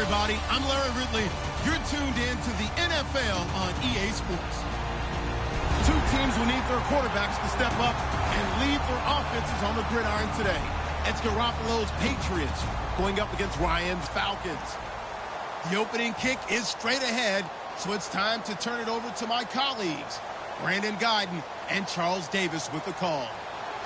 everybody. I'm Larry Ridley. You're tuned in to the NFL on EA Sports. Two teams will need their quarterbacks to step up and lead their offenses on the gridiron today. It's Garoppolo's Patriots going up against Ryan's Falcons. The opening kick is straight ahead, so it's time to turn it over to my colleagues, Brandon Guyton and Charles Davis with the call.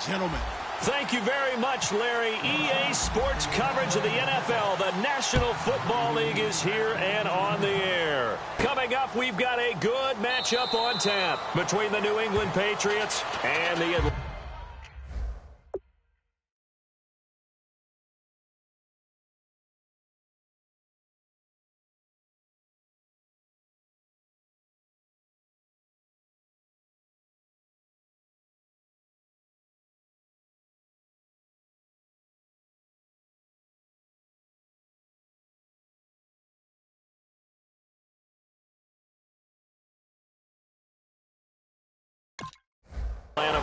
Gentlemen. Thank you very much, Larry. EA Sports coverage of the NFL. The National Football League is here and on the air. Coming up, we've got a good matchup on tap between the New England Patriots and the Atlanta.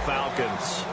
Falcons.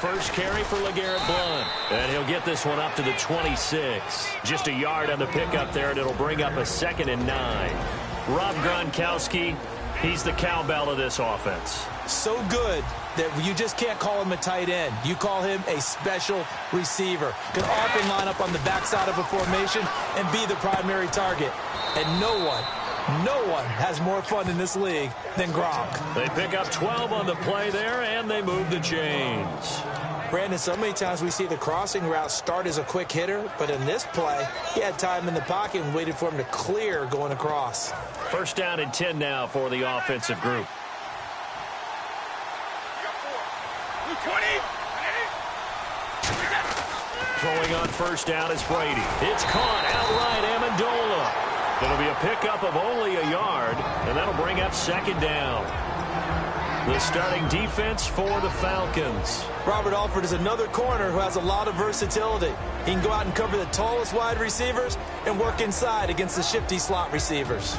First carry for LeGarrette Blount. And he'll get this one up to the 26. Just a yard on the pickup there, and it'll bring up a 2nd and 9. Rob Gronkowski, he's the cowbell of this offense. So good that you just can't call him a tight end. You call him a special receiver. Can often line up on the backside of a formation and be the primary target. And no one has more fun in this league than Gronk. They pick up 12 on the play there, and they move the chains. Brandon, so many times we see the crossing route start as a quick hitter, but in this play, he had time in the pocket and waited for him to clear going across. First down and 10 now for the offensive group. 20. Throwing on first down is Brady. It's caught outright, Amendola. It'll be a pickup of only a yard, and that'll bring up 2nd down. The starting defense for the Falcons. Robert Alford is another corner who has a lot of versatility. He can go out and cover the tallest wide receivers and work inside against the shifty slot receivers.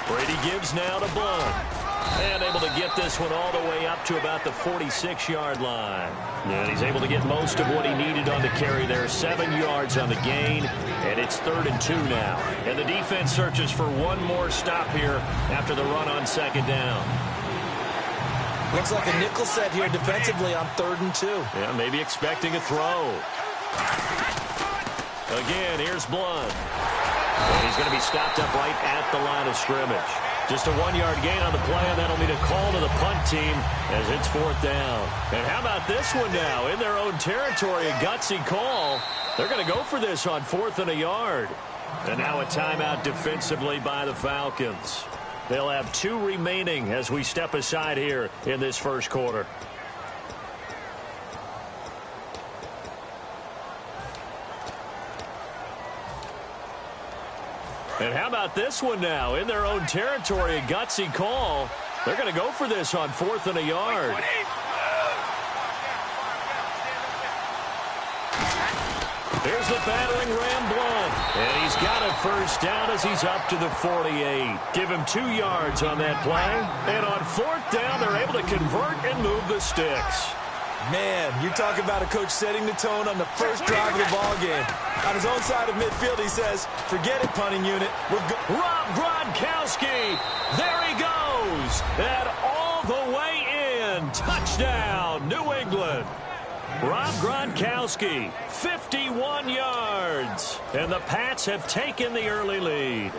Brady gives now to Blount. And able to get this one all the way up to about the 46-yard line. And he's able to get most of what he needed on the carry there. 7 yards on the gain, and it's 3rd and 2 now. And the defense searches for one more stop here after the run on 2nd down. Looks like a nickel set here defensively on 3rd and 2. Yeah, maybe expecting a throw. Again, here's Blount. And he's going to be stopped up right at the line of scrimmage. Just a 1-yard gain on the play, and that'll mean a call to the punt team as it's 4th down. And how about this one now? In their own territory, a gutsy call. They're going to go for this on 4th and a yard. And now a timeout defensively by the Falcons. They'll have 2 remaining as we step aside here in this first quarter. And how about this one now? In their own territory, a gutsy call. They're going to go for this on 4th and a yard. Here's the battering Ram Blount. And he's got a first down as he's up to the 48. Give him 2 yards on that play. And on 4th down, they're able to convert and move the sticks. Man, you talk about a coach setting the tone on the first drive of the ball game. On his own side of midfield, he says, forget it, punting unit. Rob Gronkowski. There he goes. And all the way in. Touchdown, New England. Rob Gronkowski, 51 yards. And the Pats have taken the early lead.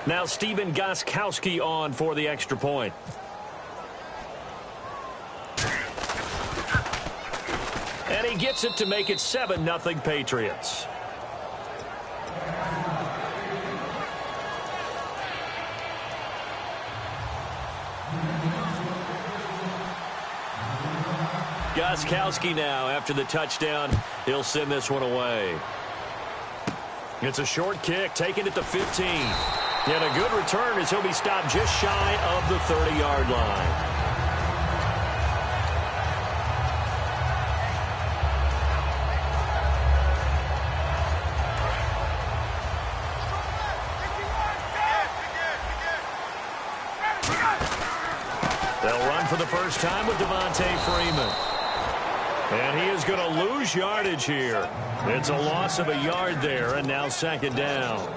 Now Stephen Gostkowski on for the extra point. And he gets it to make it 7-0 Patriots. Gostkowski now after the touchdown. He'll send this one away. It's a short kick, taken at the 15. And a good return as he'll be stopped just shy of the 30-yard line. They'll run for the first time with Devontae Freeman. And he is going to lose yardage here. It's a loss of a yard there, and now second down.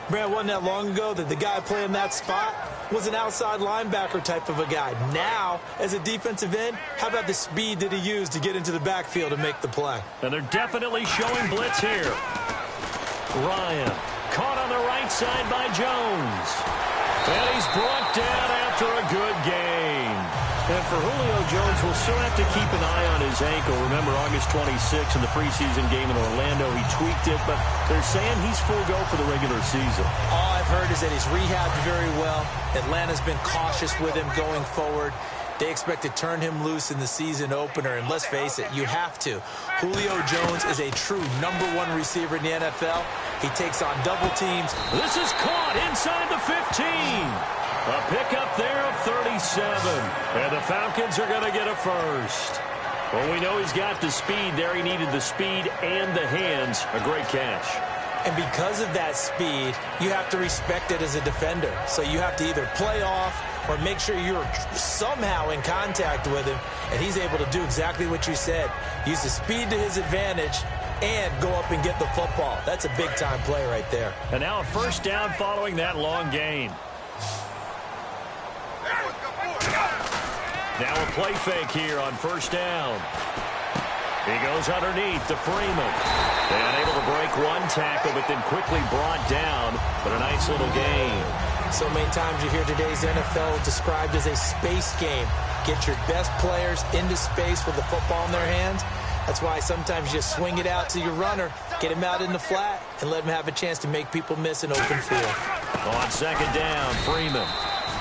Brad, wasn't that long ago that the guy playing that spot was an outside linebacker type of a guy. Now, as a defensive end, how about the speed that he used to get into the backfield and make the play? And they're definitely showing blitz here. Ryan caught on the right side by Jones. And he's brought down after a good game. And for Julio Jones, we'll still have to keep an eye on his ankle. Remember, August 26th in the preseason game in Orlando, he tweaked it, but they're saying he's full go for the regular season. All I've heard is that he's rehabbed very well. Atlanta's been cautious with him going forward. They expect to turn him loose in the season opener, and let's face it, you have to. Julio Jones is a true #1 receiver in the NFL. He takes on double teams. This is caught inside the 15. A pickup there of 37. And the Falcons are going to get a first. Well, we know he's got the speed there. He needed the speed and the hands. A great catch. And because of that speed, you have to respect it as a defender. So you have to either play off or make sure you're somehow in contact with him. And he's able to do exactly what you said. Use the speed to his advantage and go up and get the football. That's a big-time play right there. And now a first down following that long gain. Now a play fake here on first down. He goes underneath to Freeman. They unable to break one tackle, but then quickly brought down. But a nice little gain. So many times you hear today's NFL described as a space game. Get your best players into space with the football in their hands. That's why sometimes you just swing it out to your runner, get him out in the flat, and let him have a chance to make people miss an open field. On second down, Freeman.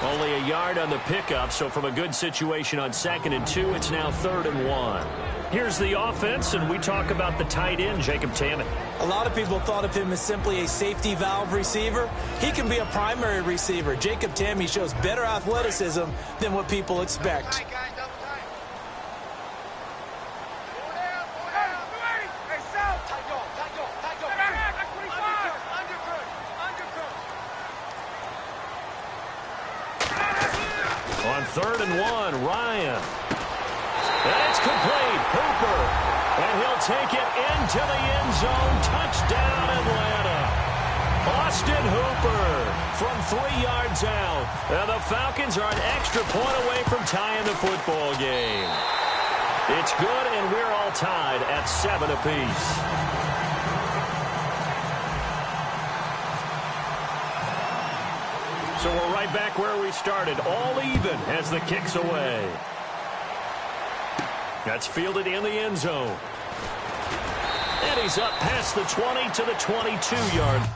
Only a yard on the pickup, so from a good situation on 2nd and 2, it's now 3rd and 1. Here's the offense, and we talk about the tight end, Jacob Tammett. A lot of people thought of him as simply a safety valve receiver. He can be a primary receiver. Jacob Tammett shows better athleticism than what people expect. On 3rd and 1, Ryan. And it's complete. Hooper. And he'll take it into the end zone. Touchdown, Atlanta. Austin Hooper from 3 yards out. And the Falcons are an extra point away from tying the football game. It's good, and we're all tied at 7 apiece. So we're right back where we started, all even as the kick's away. That's fielded in the end zone. And he's up past the 20 to the 22-yard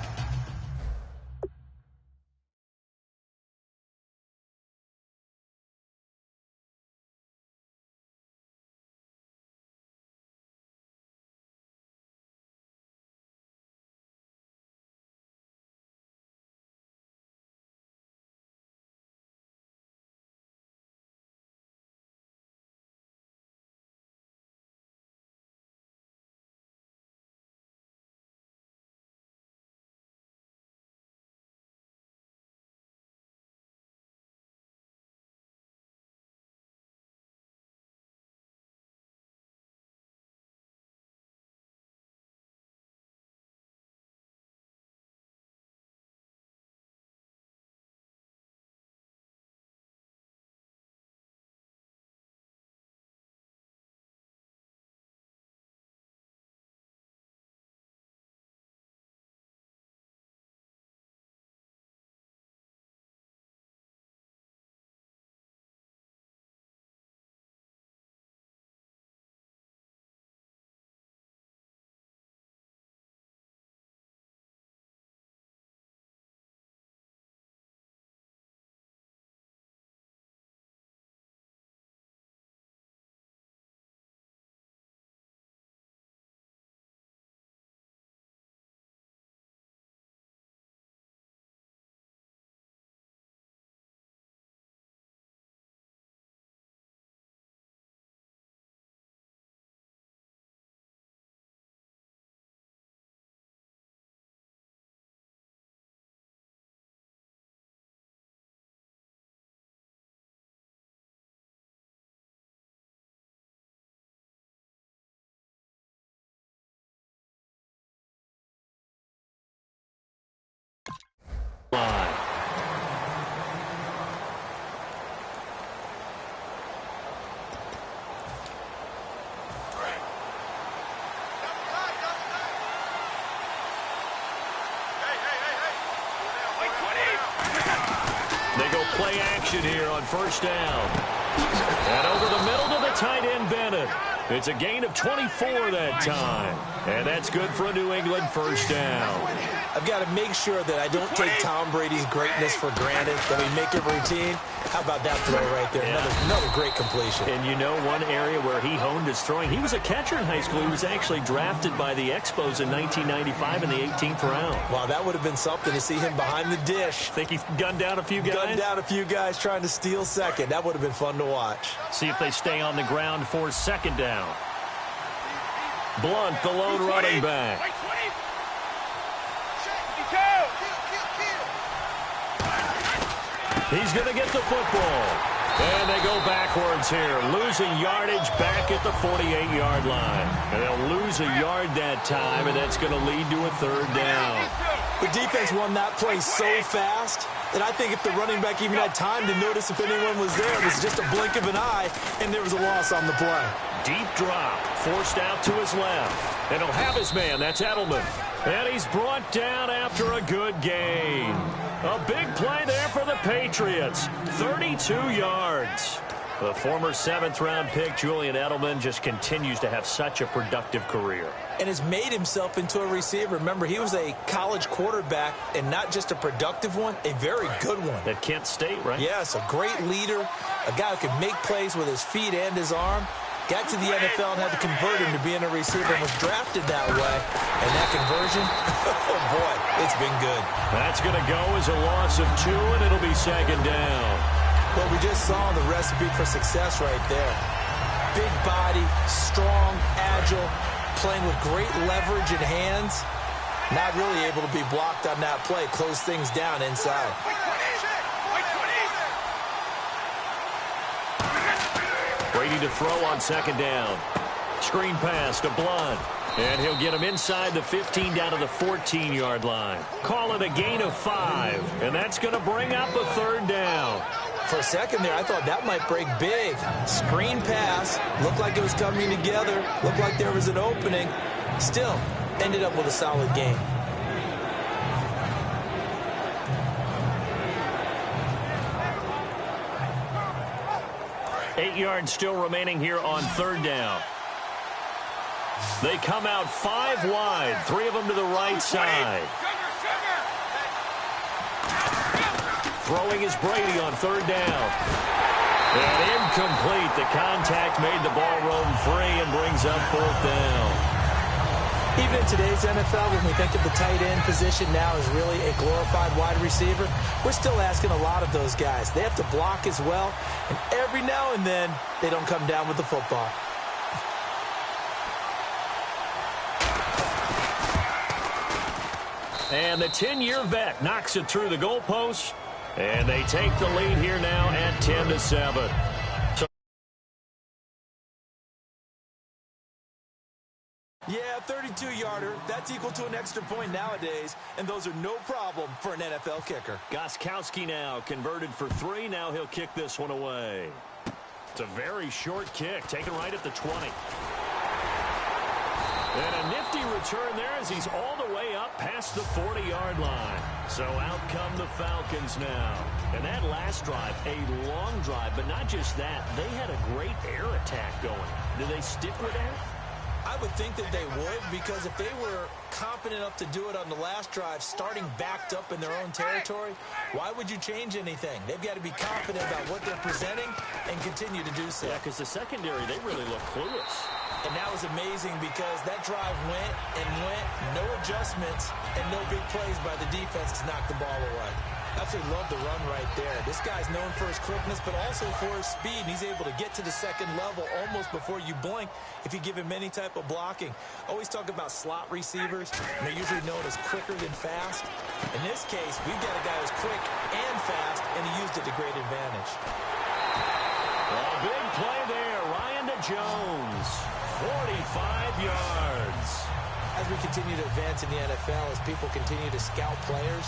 play action here on first down. And over the middle to the tight end, Bennett. It's a gain of 24 that time. And that's good for a New England first down. I've got to make sure that I don't take Tom Brady's greatness for granted, that we make it routine. How about that throw right there? Yeah. Another great completion. And you know one area where he honed his throwing, he was a catcher in high school. He was actually drafted by the Expos in 1995 in the 18th round. Wow, that would have been something to see him behind the dish. Think he gunned down a few guys? Gunned down a few guys trying to steal second. That would have been fun to watch. See if they stay on the ground for second down. Blunt, the lone running back. He's going to get the football. And they go backwards here, losing yardage back at the 48-yard line. And they'll lose a yard that time, and that's going to lead to a third down. The defense won that play so fast that I think if the running back even had time to notice if anyone was there, it was just a blink of an eye, and there was a loss on the play. Deep drop, forced out to his left. And he'll have his man, that's Edelman. And he's brought down after a good gain. A big play there for the Patriots. 32 yards. The former 7th-round pick, Julian Edelman, just continues to have such a productive career. And has made himself into a receiver. Remember, he was a college quarterback, and not just a productive one, a very good one. At Kent State, right? Yes, a great leader, a guy who could make plays with his feet and his arm. Got to the NFL and had to convert him to being a receiver and was drafted that way. And that conversion, oh boy, it's been good. That's going to go as a loss of 2, and it'll be second down. Well, we just saw the recipe for success right there. Big body, strong, agile, playing with great leverage in hands. Not really able to be blocked on that play. Close things down inside. Brady to throw on second down. Screen pass to Blunt. And he'll get him inside the 15 down to the 14-yard line. Call it a gain of 5. And that's going to bring up a third down. For a second there, I thought that might break big. Screen pass. Looked like it was coming together. Looked like there was an opening. Still, ended up with a solid game. 8 yards still remaining here on third down. They come out 5 wide, 3 of them to the right side. Throwing is Brady on third down. And incomplete. The contact made the ball roam free and brings up fourth down. Even in today's NFL, when we think of the tight end position now as really a glorified wide receiver, we're still asking a lot of those guys. They have to block as well, and every now and then, they don't come down with the football. And the 10-year vet knocks it through the goalpost, and they take the lead here now at 10-7. Yeah, 32-yarder. That's equal to an extra point nowadays, and those are no problem for an NFL kicker. Gostkowski now converted for 3. Now he'll kick this one away. It's a very short kick, taken right at the 20. And a nifty return there as he's all the way up past the 40-yard line. So out come the Falcons now. And that last drive, a long drive, but not just that. They had a great air attack going. Do they stick with that? I would think that they would, because if they were confident enough to do it on the last drive, starting backed up in their own territory, why would you change anything? They've got to be confident about what they're presenting and continue to do so. Yeah, because the secondary, they really look clueless. And that was amazing because that drive went and went, no adjustments, and no big plays by the defense to knock the ball away. Absolutely love the run right there. This guy's known for his quickness, but also for his speed. And he's able to get to the second level almost before you blink if you give him any type of blocking. Always talk about slot receivers, and they're usually known as quicker than fast. In this case, we've got a guy who's quick and fast, and he used it to great advantage. A big play there. Ryan to Jones. 45 yards. As we continue to advance in the NFL, as people continue to scout players,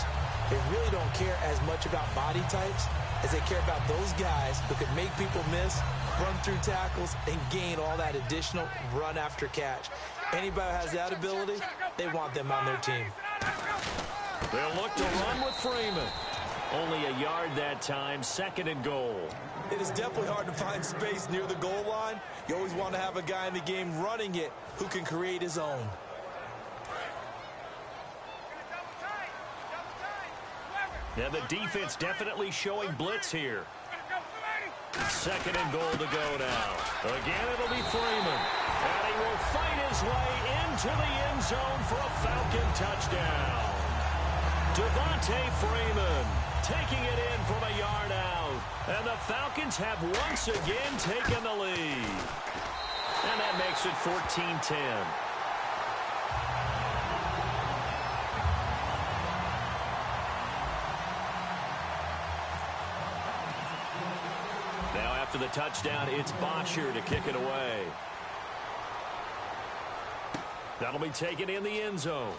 they really don't care as much about body types as they care about those guys who can make people miss, run through tackles, and gain all that additional run after catch. Anybody who has that ability, they want them on their team. They'll look to run with Freeman. Only a yard that time, 2nd and goal. It is definitely hard to find space near the goal line. You always want to have a guy in the game running it who can create his own. And the defense definitely showing blitz here. 2nd and goal to go now. Again, it'll be Freeman. And he will fight his way into the end zone for a Falcon touchdown. Devontae Freeman taking it in from a yard out. And the Falcons have once again taken the lead. And that makes it 14-10. Now after the touchdown, it's Bosher to kick it away. That'll be taken in the end zone.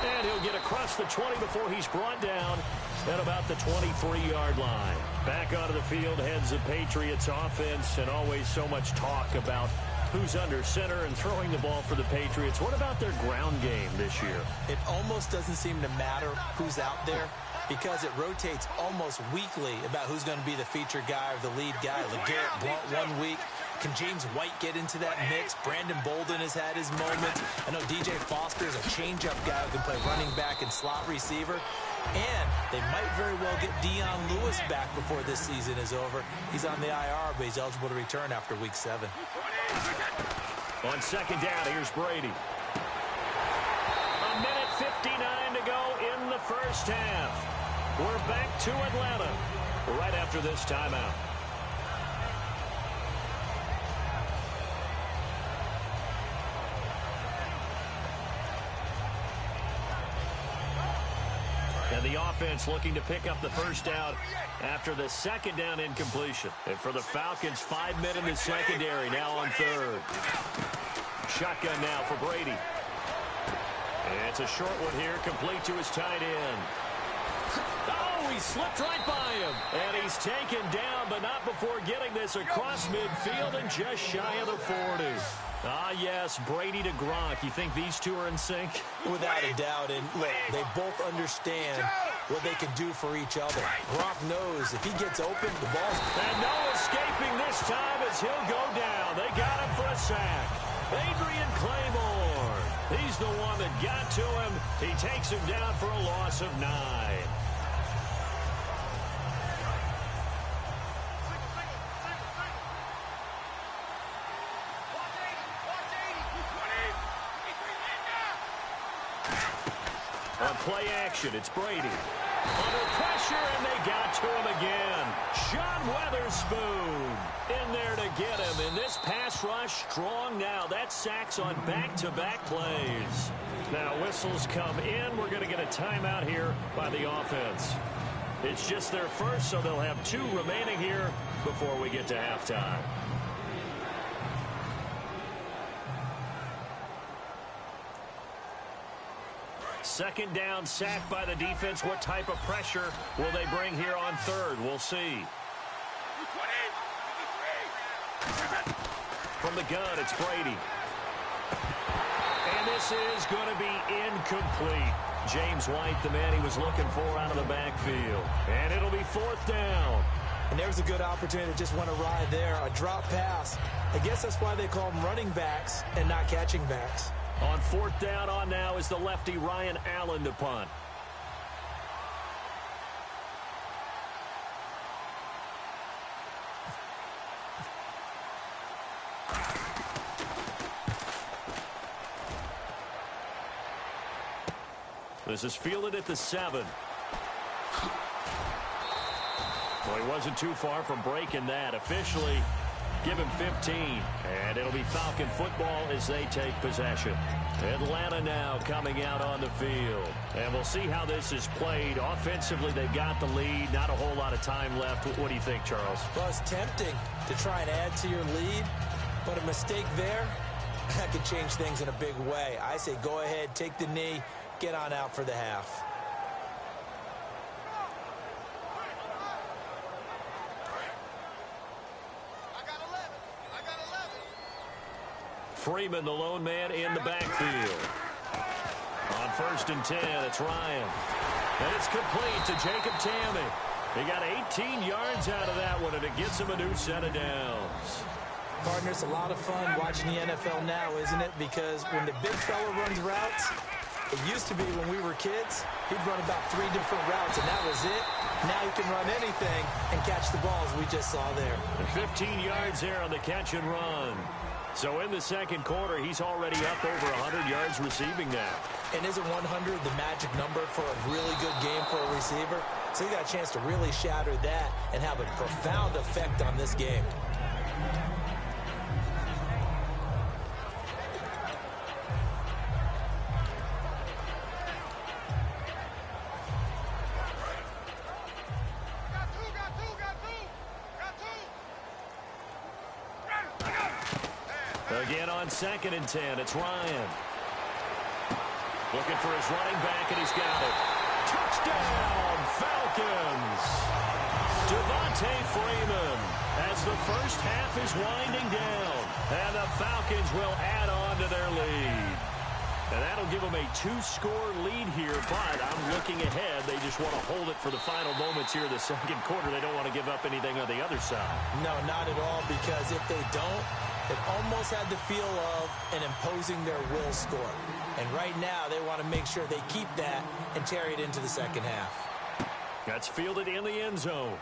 And he'll get across the 20 before he's brought down at about the 23-yard line. Back onto the field heads the Patriots offense, and always so much talk about who's under center and throwing the ball for the Patriots. What about their ground game this year? It almost doesn't seem to matter who's out there because it rotates almost weekly about who's going to be the feature guy or the lead guy. LeGarrette Blount 1 week. Can James White get into that mix? Brandon Bolden has had his moments. I know DJ Foster is a change-up guy who can play running back and slot receiver. And they might very well get Dion Lewis back before this season is over. He's on the IR, but he's eligible to return after Week 7. On 2nd down, here's Brady. A minute 59 to go in the first half. We're back to Atlanta right after this timeout. And the offense looking to pick up the first down after the 2nd down incompletion. And for the Falcons, 5 men in the secondary, now on 3rd. Shotgun now for Brady. And it's a short one here, complete to his tight end. Oh, he slipped right by him. And he's taken down, but not before getting this across midfield and just shy of the 40. Ah, yes, Brady to Gronk. You think these two are in sync? Without a doubt. And look, they both understand what they can do for each other. Gronk knows if he gets open, the ball's... And no escaping this time as he'll go down. They got him for a sack. Adrian Claymore. He's the one that got to him. He takes him down for a loss of 9. On play action, it's Brady. Under pressure, and they got to him again. Sean Weatherspoon in there to get him. And this pass rush strong now. That sacks on back-to-back plays. Now whistles come in. We're going to get a timeout here by the offense. It's just their first, so they'll have 2 remaining here before we get to halftime. Second down, sack by the defense. What type of pressure will they bring here on 3rd? We'll see. From the gun, it's Brady. And this is going to be incomplete. James White, the man he was looking for out of the backfield. And it'll be 4th down. And there's a good opportunity to just want to ride there. A drop pass. I guess that's why they call them running backs and not catching backs. On 4th down on now is the lefty Ryan Allen to punt. This is fielded at the 7. Well, he wasn't too far from breaking that. Officially, give him 15. And it'll be Falcon football as they take possession. Atlanta now coming out on the field. And we'll see how this is played. Offensively, they've got the lead. Not a whole lot of time left. What do you think, Charles? Well, it's tempting to try and add to your lead. But a mistake there, that could change things in a big way. I say go ahead, take the knee, get on out for the half. Freeman, the lone man in the backfield. On first and 10. It's Ryan. And it's complete to Jacob Tamme. He got 18 yards out of that one, and it gets him a new set of downs. Partner, it's a lot of fun watching the NFL now, isn't it? Because when the big fella runs routes, it used to be when we were kids, he'd run about 3 different routes, and that was it. Now he can run anything and catch the balls we just saw there. And 15 yards there on the catch and run. So in the second quarter, he's already up over 100 yards receiving now. And isn't 100 the magic number for a really good game for a receiver? So he got a chance to really shatter that and have a profound effect on this game. Again on second and 10, it's Ryan. Looking for his running back, and he's got it. Touchdown, Falcons! Devontae Freeman as the first half is winding down, and the Falcons will add on to their lead. And that'll give them a 2-score lead here, but I'm looking ahead. They just want to hold it for the final moments here of the second quarter. They don't want to give up anything on the other side. No, not at all, because if they don't, it almost had the feel of an imposing their will score. And right now, they want to make sure they keep that and carry it into the second half. That's fielded in the end zone.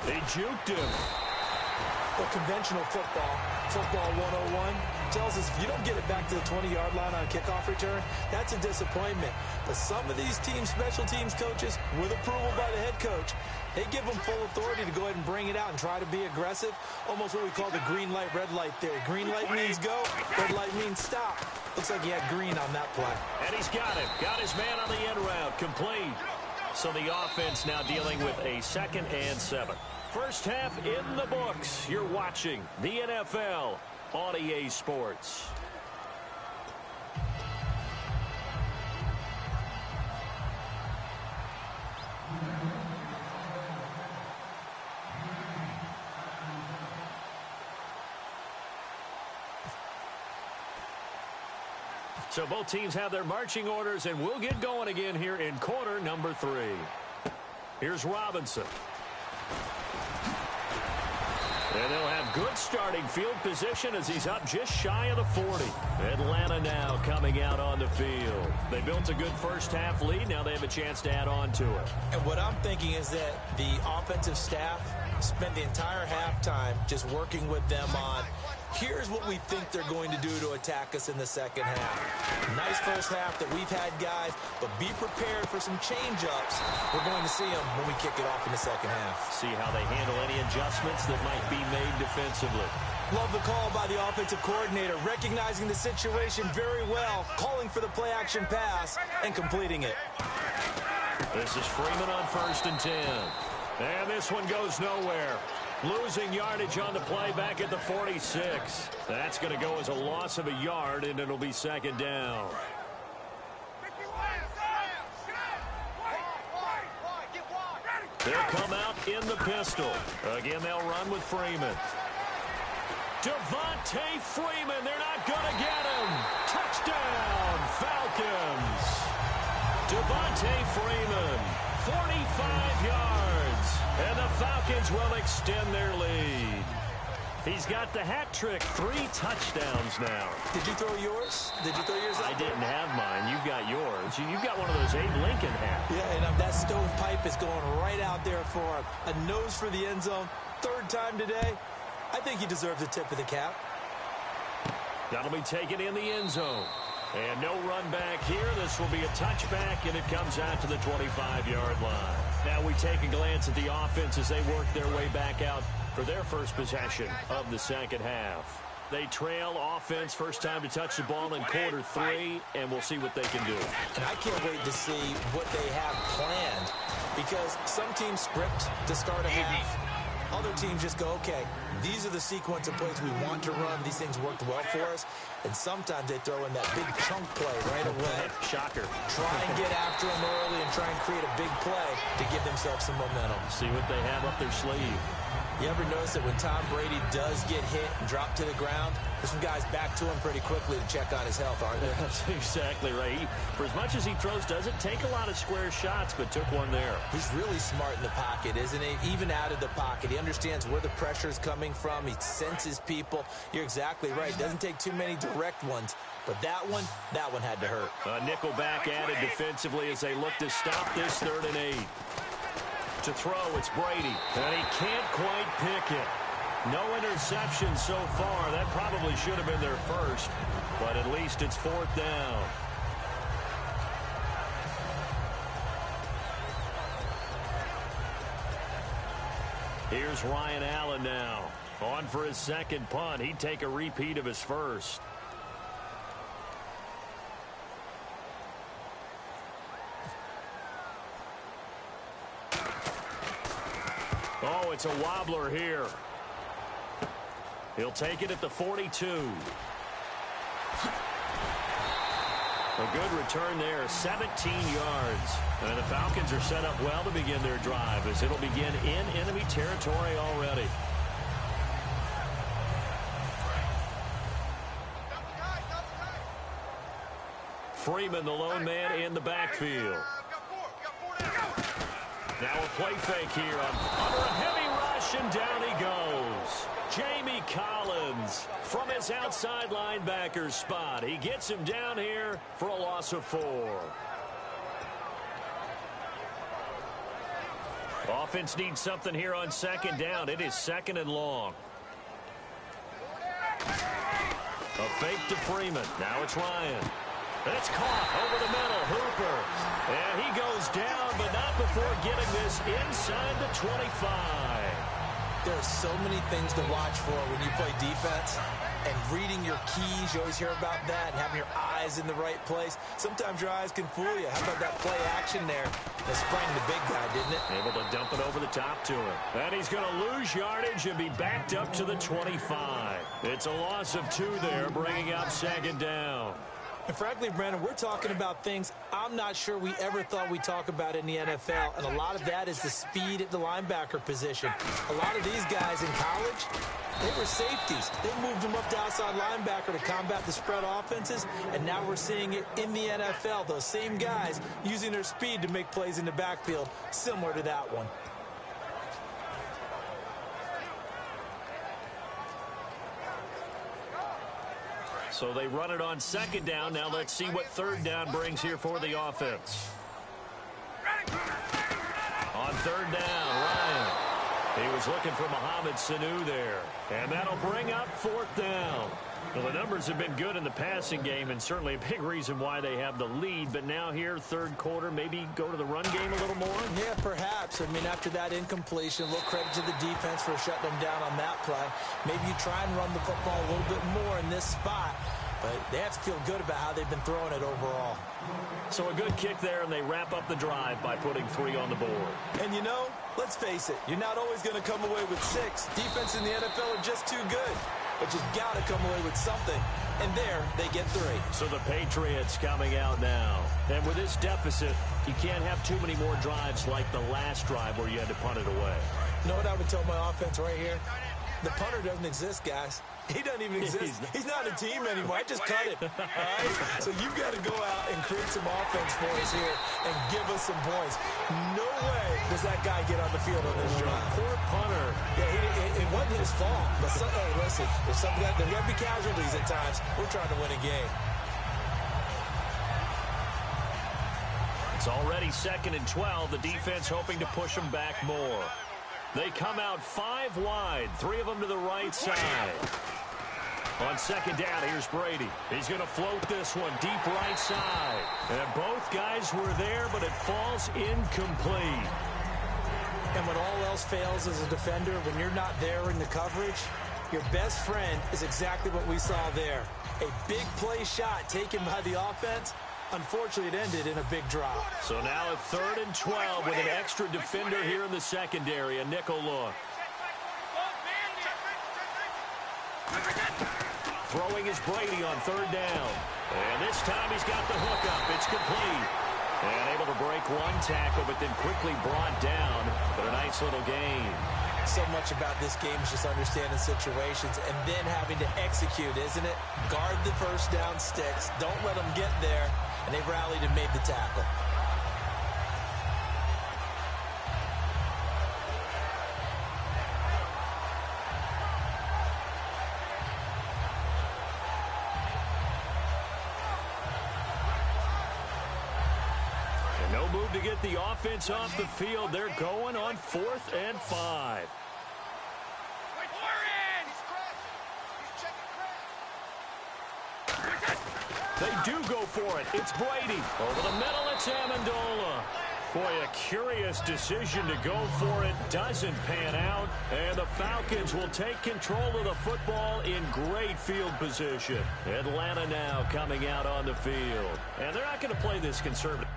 They juked him. Well, conventional football 101, tells us if you don't get it back to the 20-yard line on a kickoff return, that's a disappointment. But some of these special teams coaches, with approval by the head coach, they give them full authority to go ahead and bring it out and try to be aggressive. Almost what we call the green light, red light theory. Green light means go, red light means stop. Looks like he had green on that play. And he's got it. Got his man on the end route. Complete. So the offense now dealing with a 2nd and 7. First half in the books. You're watching the NFL on EA Sports. So both teams have their marching orders, and we'll get going again here in quarter number 3. Here's Robinson. And they'll have good starting field position as he's up just shy of the 40. Atlanta now coming out on the field. They built a good first half lead. Now they have a chance to add on to it. And what I'm thinking is that the offensive staff spent the entire halftime just working with them on, here's what we think they're going to do to attack us in the second half. Nice first half that we've had, guys, but be prepared for some change-ups. We're going to see them when we kick it off in the second half. See how they handle any adjustments that might be made defensively. Love the call by the offensive coordinator, recognizing the situation very well, calling for the play-action pass, and completing it. This is Freeman on 1st and 10. And this one goes nowhere. Losing yardage on the play back at the 46. That's going to go as a loss of a yard, and it'll be 2nd down. They'll come out in the pistol. Again, they'll run with Freeman. Devontae Freeman, they're not going to get him. Touchdown, Falcons. Devontae Freeman, 45 yards. And the Falcons will extend their lead. He's got the hat trick, 3 touchdowns now. Did you throw yours? Did you throw yours out I didn't have mine. You've got yours. You've got one of those Abe Lincoln hats. Yeah, and that stovepipe is going right out there for him. A nose for the end zone. 3rd time today. I think he deserves a tip of the cap. That'll be taken in the end zone. And no run back here. This will be a touchback, and it comes out to the 25-yard line. Now we take a glance at the offense as they work their way back out for their first possession of the second half. They trail offense, first time to touch the ball in quarter 3, and we'll see what they can do. And I can't wait to see what they have planned, because some teams script to start a half. Other teams just go, okay, these are the sequence of plays we want to run. These things worked well for us. And sometimes they throw in that big chunk play right away. Shocker. Try and get after them early and try and create a big play to give themselves some momentum. See what they have up their sleeve. You ever notice that when Tom Brady does get hit and drop to the ground, there's some guys back to him pretty quickly to check on his health, aren't there? That's exactly right. For as much as he throws, doesn't take a lot of square shots, but took one there. He's really smart in the pocket, isn't he? Even out of the pocket. He understands where the pressure is coming from. He senses people. You're exactly right. Doesn't take too many direct ones. But that one had to hurt. A nickel back added defensively as they look to stop this 3rd and 8. To throw, it's Brady, and he can't quite pick it. No interception so far. That probably should have been their first, but at least it's 4th down. Here's Ryan Allen now. On for his 2nd punt. He'd take a repeat of his first. Oh, it's a wobbler here. He'll take it at the 42. A good return there, 17 yards. And the Falcons are set up well to begin their drive as it'll begin in enemy territory already. Freeman, the lone man in the backfield. Now a play fake here under a heavy rush, and down he goes. Jamie Collins from his outside linebacker spot. He gets him down here for a loss of 4. Offense needs something here on 2nd down. It is 2nd and long. A fake to Freeman. Now it's Ryan. And it's caught over the middle. Hooper. And he goes down, but not before getting this inside the 25. There are so many things to watch for when you play defense. And reading your keys, you always hear about that, and having your eyes in the right place. Sometimes your eyes can fool you. How about that play action there that sprang the big guy, didn't it? Able to dump it over the top to him. And he's going to lose yardage and be backed up to the 25. It's a loss of 2 there, bringing up 2nd down. And frankly, Brandon, we're talking about things I'm not sure we ever thought we'd talk about in the NFL. And a lot of that is the speed at the linebacker position. A lot of these guys in college, they were safeties. They moved them up to outside linebacker to combat the spread offenses. And now we're seeing it in the NFL. Those same guys using their speed to make plays in the backfield, similar to that one. So they run it on 2nd down. Now let's see what 3rd down brings here for the offense. On 3rd down, Ryan. He was looking for Mohamed Sanu there. And that'll bring up 4th down. Well, the numbers have been good in the passing game, and certainly a big reason why they have the lead. But now here, 3rd quarter, maybe go to the run game a little more? Yeah, perhaps. I mean, after that incompletion, a little credit to the defense for shutting them down on that play. Maybe you try and run the football a little bit more in this spot. But they have to feel good about how they've been throwing it overall. So a good kick there, and they wrap up the drive by putting 3 on the board. And you know, let's face it, you're not always going to come away with 6. Defense in the NFL are just too good. But you've got to come away with something. And there, they get 3. So the Patriots coming out now. And with this deficit, you can't have too many more drives like the last drive where you had to punt it away. You know what I would tell my offense right here? The punter doesn't exist, guys. He doesn't even exist. He's not a team anymore. I just cut it. All right? So you've got to go out and create some offense for us here and give us some points. No way does that guy get on the field on this drive. Poor punter. Yeah, it wasn't his fault. But hey, listen, there's got to be casualties at times. We're trying to win a game. It's already 2nd and 12. The defense hoping to push them back more. They come out 5 wide, 3 of them to the right side. On 2nd down, here's Brady. He's going to float this one deep right side. And both guys were there, but it falls incomplete. And when all else fails as a defender, when you're not there in the coverage, your best friend is exactly what we saw there. A big play shot taken by the offense. Unfortunately, it ended in a big drop. So now a 3rd and 12 with an extra defender here in the secondary. A nickel look. Throwing is Brady on 3rd down. And this time he's got the hook up. It's complete. And able to break one tackle, but then quickly brought down. But a nice little gain. So much about this game is just understanding situations and then having to execute, isn't it? Guard the first down sticks. Don't let them get there. And they rallied and made the tackle. No move to get the offense off the field. They're going on 4th and 5. They do go for it. It's Brady. Over the middle, it's Amendola. Boy, a curious decision to go for it. Doesn't pan out. And the Falcons will take control of the football in great field position. Atlanta now coming out on the field. And they're not going to play this conservative.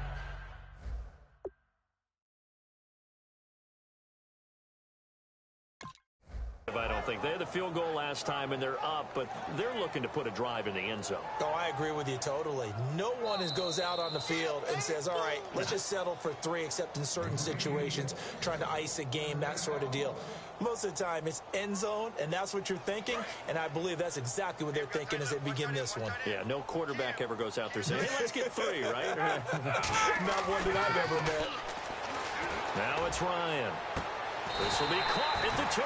I don't think they had the field goal last time and they're up, but they're looking to put a drive in the end zone. Oh, I agree with you totally. No one goes out on the field and says, all right, let's just settle for 3, except in certain situations, trying to ice a game, that sort of deal. Most of the time, it's end zone, and that's what you're thinking, and I believe that's exactly what they're thinking as they begin this one. Yeah, no quarterback ever goes out there saying, hey, let's get 3, right? Not one that I've ever met. Now it's Ryan. This will be caught at the 2.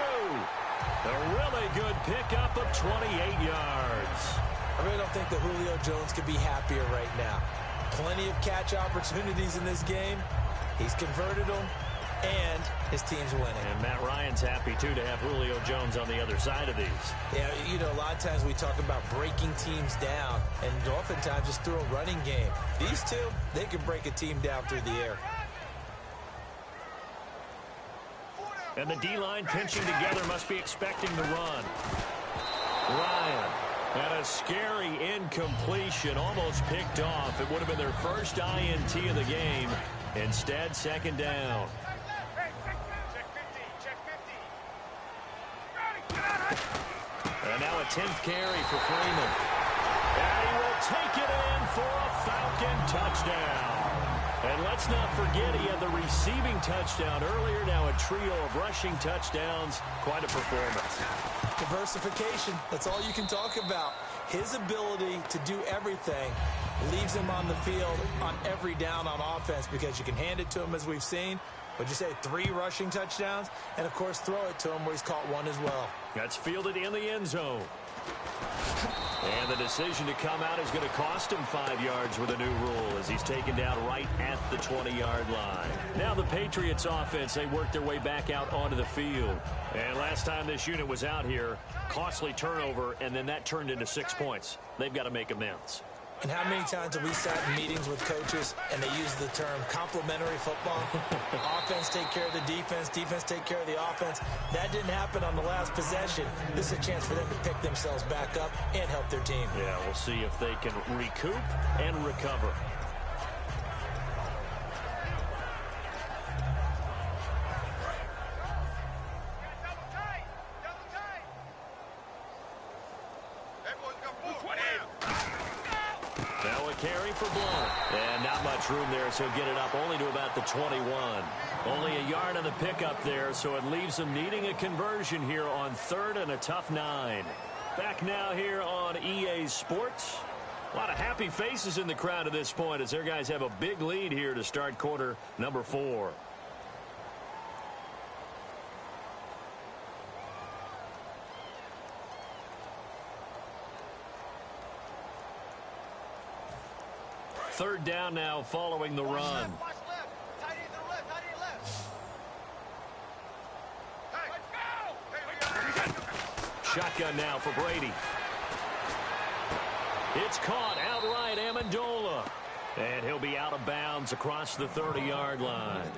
A really good pickup of 28 yards. I really don't think that Julio Jones could be happier right now. Plenty of catch opportunities in this game. He's converted them, and his team's winning. And Matt Ryan's happy, too, to have Julio Jones on the other side of these. Yeah, you know, a lot of times we talk about breaking teams down, and oftentimes just through a running game. These two, they can break a team down through the air. And the D-line pinching together, must be expecting the run. Ryan, and a scary incompletion, almost picked off. It would have been their first INT of the game. Instead, 2nd down. And now a 10th carry for Freeman. And he will take it in for a Falcon touchdown. And let's not forget he had the receiving touchdown earlier. Now a trio of rushing touchdowns. Quite a performance. Diversification. That's all you can talk about. His ability to do everything leaves him on the field on every down on offense because you can hand it to him as we've seen. Would you say 3 rushing touchdowns? And, of course, throw it to him where he's caught 1 as well. That's fielded in the end zone. And the decision to come out is going to cost him 5 yards with a new rule as he's taken down right at the 20-yard line. Now the Patriots offense, they work their way back out onto the field. And last time this unit was out here, costly turnover, and then that turned into 6 points. They've got to make amends. And how many times have we sat in meetings with coaches and they use the term complementary football? Offense take care of the defense, defense take care of the offense. That didn't happen on the last possession. This is a chance for them to pick themselves back up and help their team. Yeah, we'll see if they can recoup and recover. Carry for Blount. And not much room there, so he'll get it up only to about the 21. Only a yard on the pickup there, so it leaves them needing a conversion here on 3rd and a tough 9. Back now here on EA Sports. A lot of happy faces in the crowd at this point as their guys have a big lead here to start quarter number 4. Third down now following the run. Shotgun now for Brady. It's caught outright, Amendola. And he'll be out of bounds across the 30-yard line.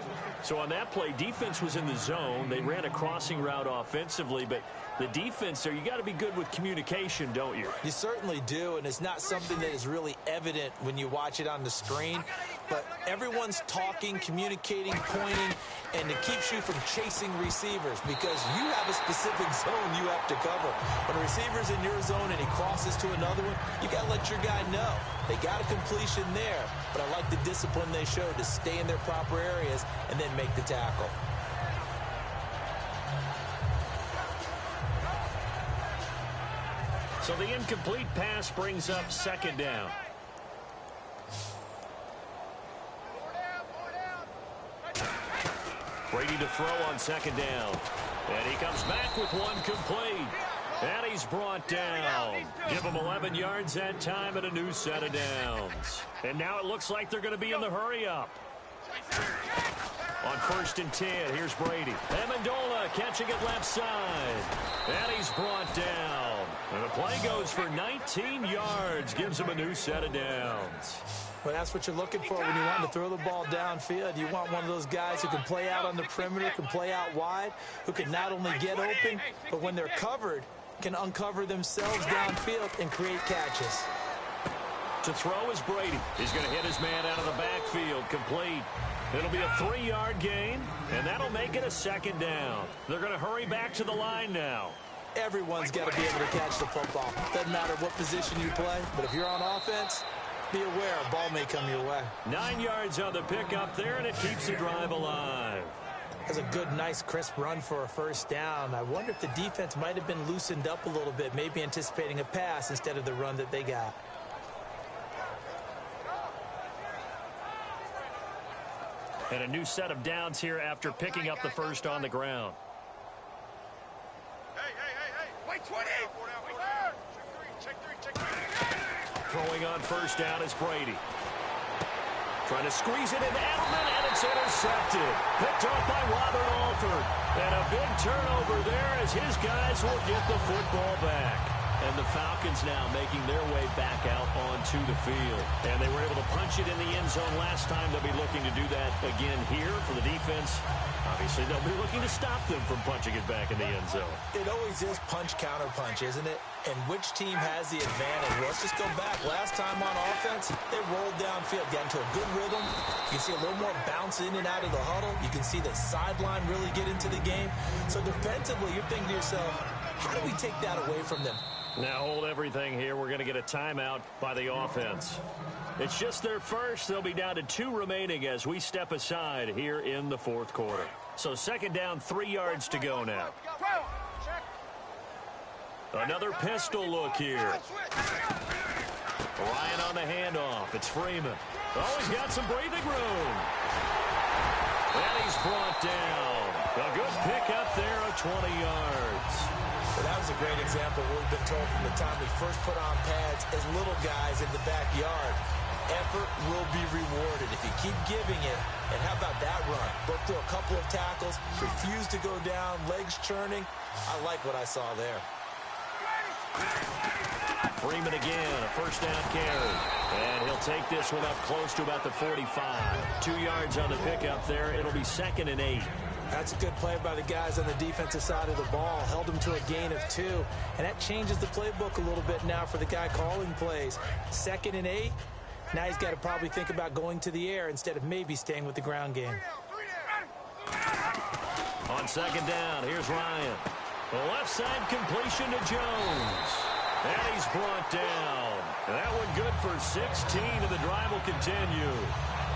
So on that play, defense was in the zone. They ran a crossing route offensively, but the defense there, you got to be good with communication, don't you? You certainly do, and it's not something that is really evident when you watch it on the screen. But everyone's talking, communicating, pointing, and it keeps you from chasing receivers because you have a specific zone you have to cover. When a receiver's in your zone and he crosses to another one, you got to let your guy know. They got a completion there, but I like the discipline they showed to stay in their proper areas and then make the tackle. So the incomplete pass brings up second down. Brady to throw on second down. And he comes back with one complete. And he's brought down. Give him 11 yards that time and a new set of downs. And now it looks like they're going to be in the hurry-up. On 1st and 10, here's Brady. Amendola catching it left side. And he's brought down. And the play goes for 19 yards. Gives him a new set of downs. Well, that's what you're looking for when you want to throw the ball downfield. You want one of those guys who can play out on the perimeter, can play out wide, who can not only get open, but when they're covered, can uncover themselves downfield and create catches. To throw is Brady. He's going to hit his man out of the backfield, complete. It'll be a 3-yard gain, and that'll make it a second down. They're going to hurry back to the line now. Everyone's got to be able to catch the football. Doesn't matter what position you play, but if you're on offense, be aware a ball may come your way. 9 yards on the pickup there, and it keeps the drive alive. That's a good, nice, crisp run for a first down. I wonder if the defense might have been loosened up a little bit, maybe anticipating a pass instead of the run that they got. And a new set of downs here after picking up the first on the ground. Hey. Wait, 20. Check three. Throwing on first down is Brady. Trying to squeeze it in Edelman, and it's intercepted. Picked off by Robert Alford. And a big turnover there as his guys will get the football back. And the Falcons now making their way back out onto the field. And they were able to punch it in the end zone last time. They'll be looking to do that again here for the defense. Obviously, they'll be looking to stop them from punching it back in the end zone. It always is punch-counter-punch, isn't it? And which team has the advantage? Well, let's just go back. Last time on offense, they rolled downfield, got into a good rhythm. You can see a little more bounce in and out of the huddle. You can see the sideline really get into the game. So defensively, you're thinking to yourself, how do we take that away from them? Now hold everything here. We're going to get a timeout by the offense. It's just their first. They'll be down to 2 remaining as we step aside here in the 4th quarter. So second down, 3 yards to go now. Another pistol look here. Ryan on the handoff. It's Freeman. Oh, he's got some breathing room. And he's brought down. A good pick up there of 20 yards. Well, that was a great example of what we've been told from the time we first put on pads as little guys in the backyard. Effort will be rewarded if you keep giving it. And how about that run? Broke through a couple of tackles, refused to go down, legs churning. I like what I saw there. Freeman again, a first down carry. And he'll take this one up close to about the 45. 2 yards on the pickup there. It'll be 2nd and 8. That's a good play by the guys on the defensive side of the ball. Held them to a gain of 2. And that changes the playbook a little bit now for the guy calling plays. 2nd and 8. Now he's got to probably think about going to the air instead of maybe staying with the ground game. On second down, here's Ryan. The left side completion to Jones. And he's brought down. And that one good for 16, and the drive will continue.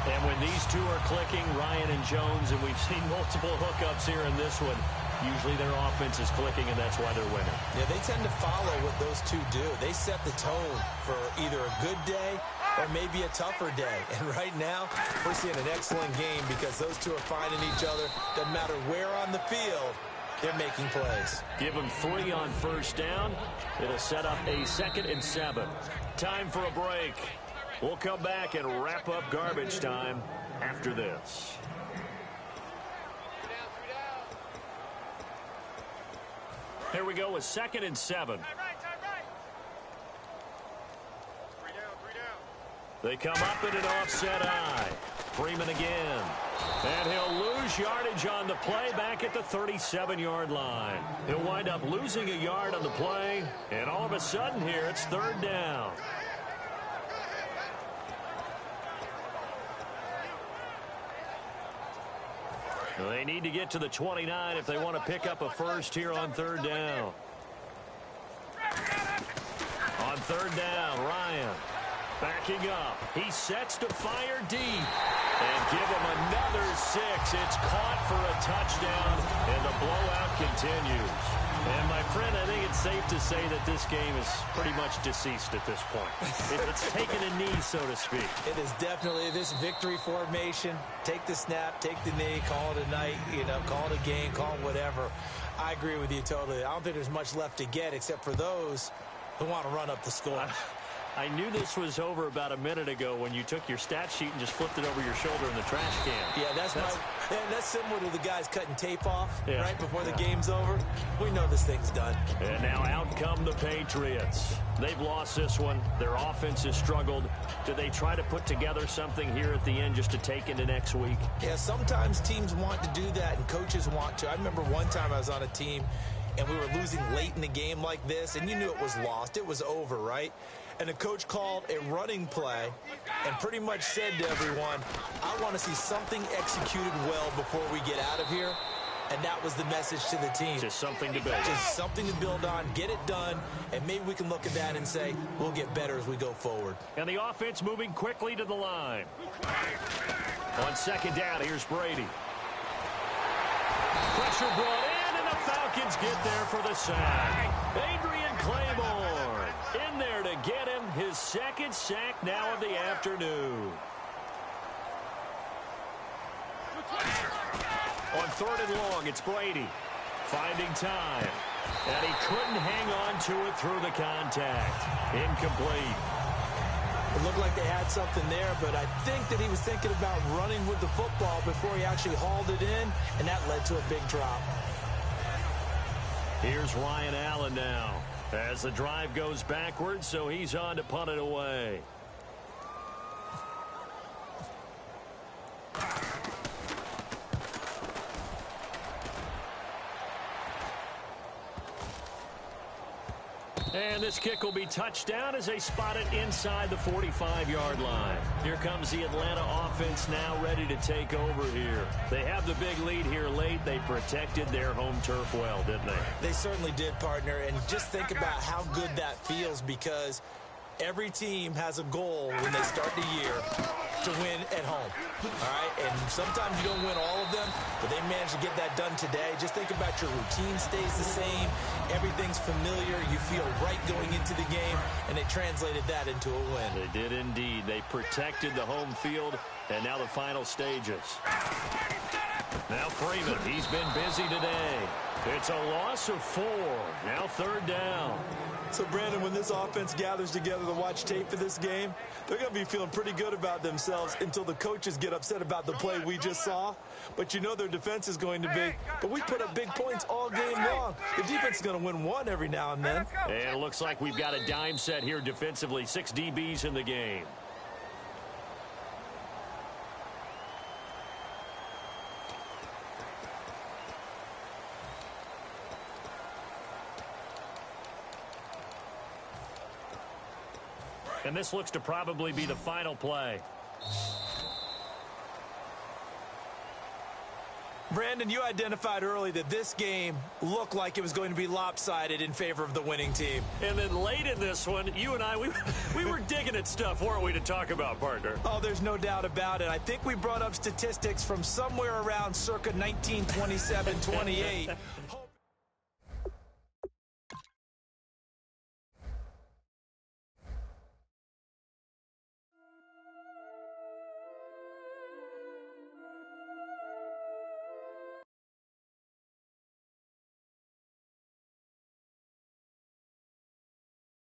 And when these two are clicking, Ryan and Jones, and we've seen multiple hookups here in this one, usually their offense is clicking, and that's why they're winning. Yeah, they tend to follow what those two do. They set the tone for either a good day or maybe a tougher day. And right now, we're seeing an excellent game because those two are finding each other. Doesn't matter where on the field, they're making plays. Give them 3 on first down. It'll set up a 2nd and 7. Time for a break. We'll come back and wrap up garbage time after this. Here we go with 2nd and 7. They come up in an offset eye. Freeman again. And he'll lose yardage on the play back at the 37-yard line. He'll wind up losing a yard on the play. And all of a sudden here, it's 3rd down. They need to get to the 29 if they want to pick up a first here on 3rd down. On 3rd down, Ryan. Backing up. He sets to fire deep. And give him another 6. It's caught for a touchdown, and the blowout continues. And, my friend, I think it's safe to say that this game is pretty much deceased at this point. It's taken a knee, so to speak. It is definitely this victory formation. Take the snap, take the knee, call it a night, call it a game, call it whatever. I agree with you totally. I don't think there's much left to get except for those who want to run up the score. I knew this was over about a minute ago when you took your stat sheet and just flipped it over your shoulder in the trash can. Yeah, that's similar to the guys cutting tape off right before the game's over. We know this thing's done. And now out come the Patriots. They've lost this one. Their offense has struggled. Do they try to put together something here at the end just to take into next week? Yeah, sometimes teams want to do that and coaches want to. I remember one time I was on a team and we were losing late in the game like this, and you knew it was lost. It was over, right? And the coach called a running play and pretty much said to everyone, I want to see something executed well before we get out of here. And that was the message to the team. Just something to build on. Just something to build on, get it done, and maybe we can look at that and say, we'll get better as we go forward. And the offense moving quickly to the line. On second down, here's Brady. Pressure brought in, and the Falcons get there for the sack. Adrian Claymore in there to get him his second sack now of the afternoon. On 3rd and long, it's Brady finding time. And he couldn't hang on to it through the contact. Incomplete. It looked like they had something there, but I think that he was thinking about running with the football before he actually hauled it in, and that led to a big drop. Here's Ryan Allen now as the drive goes backwards, so he's on to punt it away. And this kick will be touchdown as they spot it inside the 45-yard line. Here comes the Atlanta offense now ready to take over here. They have the big lead here late. They protected their home turf well, didn't they? They certainly did, partner. And just think about how good that feels, because every team has a goal when they start the year to win at home. All right? And sometimes you don't win all of them, but they managed to get that done today. Just think about your routine stays the same. Everything's familiar. You feel right going into the game, and they translated that into a win. They did indeed. They protected the home field, and now the final stages. Now Freeman, he's been busy today. It's a loss of 4. Now 3rd down. So, Brandon, when this offense gathers together to watch tape for this game, they're going to be feeling pretty good about themselves until the coaches get upset about the play we just saw. But you know their defense is going to be. But we put up big points all game long. The defense is going to win one every now and then. And it looks like we've got a dime set here defensively. 6 DBs in the game. And this looks to probably be the final play. Brandon, you identified early that this game looked like it was going to be lopsided in favor of the winning team. And then late in this one, you and I, we were digging at stuff, weren't we, to talk about, partner? Oh, there's no doubt about it. I think we brought up statistics from somewhere around circa 1927-28.